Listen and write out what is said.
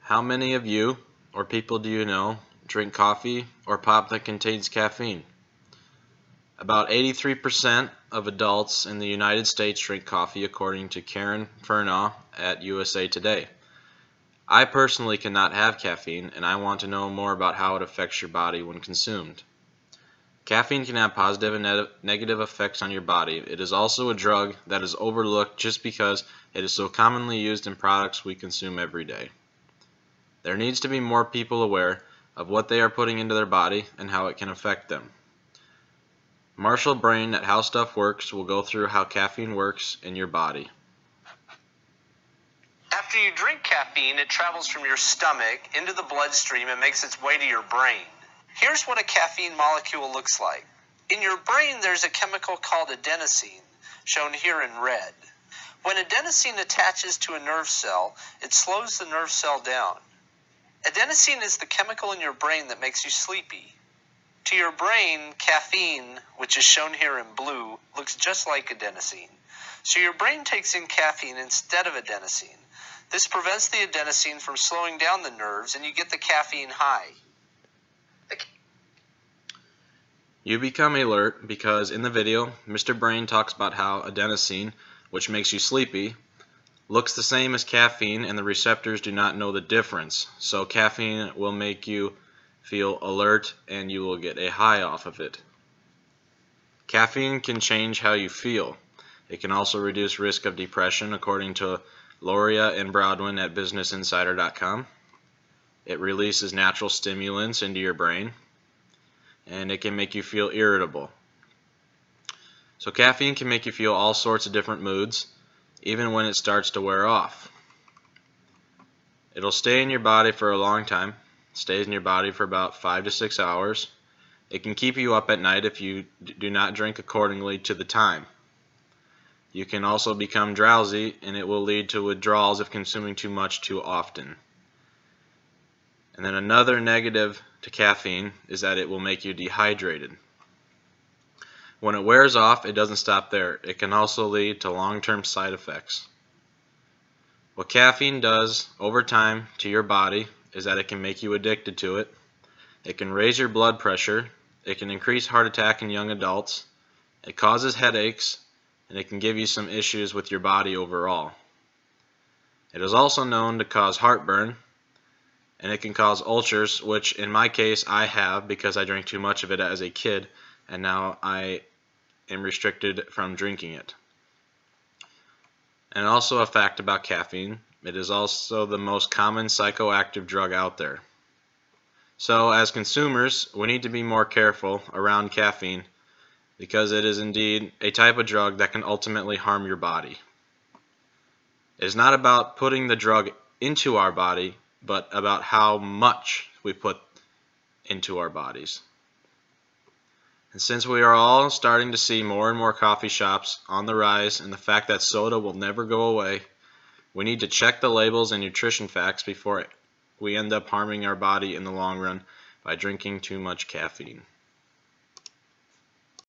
How many of you, or people do you know, drink coffee or pop that contains caffeine? About 83% of adults in the United States drink coffee, according to Karen Furnaugh at USA Today. I personally cannot have caffeine, and I want to know more about how it affects your body when consumed. Caffeine can have positive and negative effects on your body. It is also a drug that is overlooked just because it is so commonly used in products we consume every day. There needs to be more people aware of what they are putting into their body and how it can affect them. Marshall Brain at How Stuff Works will go through how caffeine works in your body. After you drink caffeine, it travels from your stomach into the bloodstream and makes its way to your brain. Here's what a caffeine molecule looks like. In your brain, there's a chemical called adenosine, shown here in red. When adenosine attaches to a nerve cell, it slows the nerve cell down. Adenosine is the chemical in your brain that makes you sleepy. To your brain, caffeine, which is shown here in blue, looks just like adenosine. So your brain takes in caffeine instead of adenosine. This prevents the adenosine from slowing down the nerves, and you get the caffeine high. You become alert because in the video, Mr. Brain talks about how adenosine, which makes you sleepy, looks the same as caffeine and the receptors do not know the difference. So caffeine will make you feel alert and you will get a high off of it. Caffeine can change how you feel. It can also reduce risk of depression, according to Loria and Broadwin at BusinessInsider.com. It releases natural stimulants into your brain, and it can make you feel irritable. So caffeine can make you feel all sorts of different moods, even when it starts to wear off. It'll stay in your body for a long time. It stays in your body for about 5 to 6 hours. It can keep you up at night if you do not drink accordingly to the time. You can also become drowsy, and it will lead to withdrawals if consuming too much too often. And then another negative to caffeine is that it will make you dehydrated. When it wears off, it doesn't stop there. It can also lead to long-term side effects. What caffeine does over time to your body is that it can make you addicted to it. It can raise your blood pressure. It can increase heart attack in young adults. It causes headaches, and it can give you some issues with your body overall. It is also known to cause heartburn, and it can cause ulcers, which in my case I have because I drank too much of it as a kid, and now I am restricted from drinking it. And also a fact about caffeine, it is also the most common psychoactive drug out there. So as consumers, we need to be more careful around caffeine because it is indeed a type of drug that can ultimately harm your body. It is not about putting the drug into our body, but about how much we put into our bodies. And since we are all starting to see more and more coffee shops on the rise and the fact that soda will never go away, we need to check the labels and nutrition facts before we end up harming our body in the long run by drinking too much caffeine.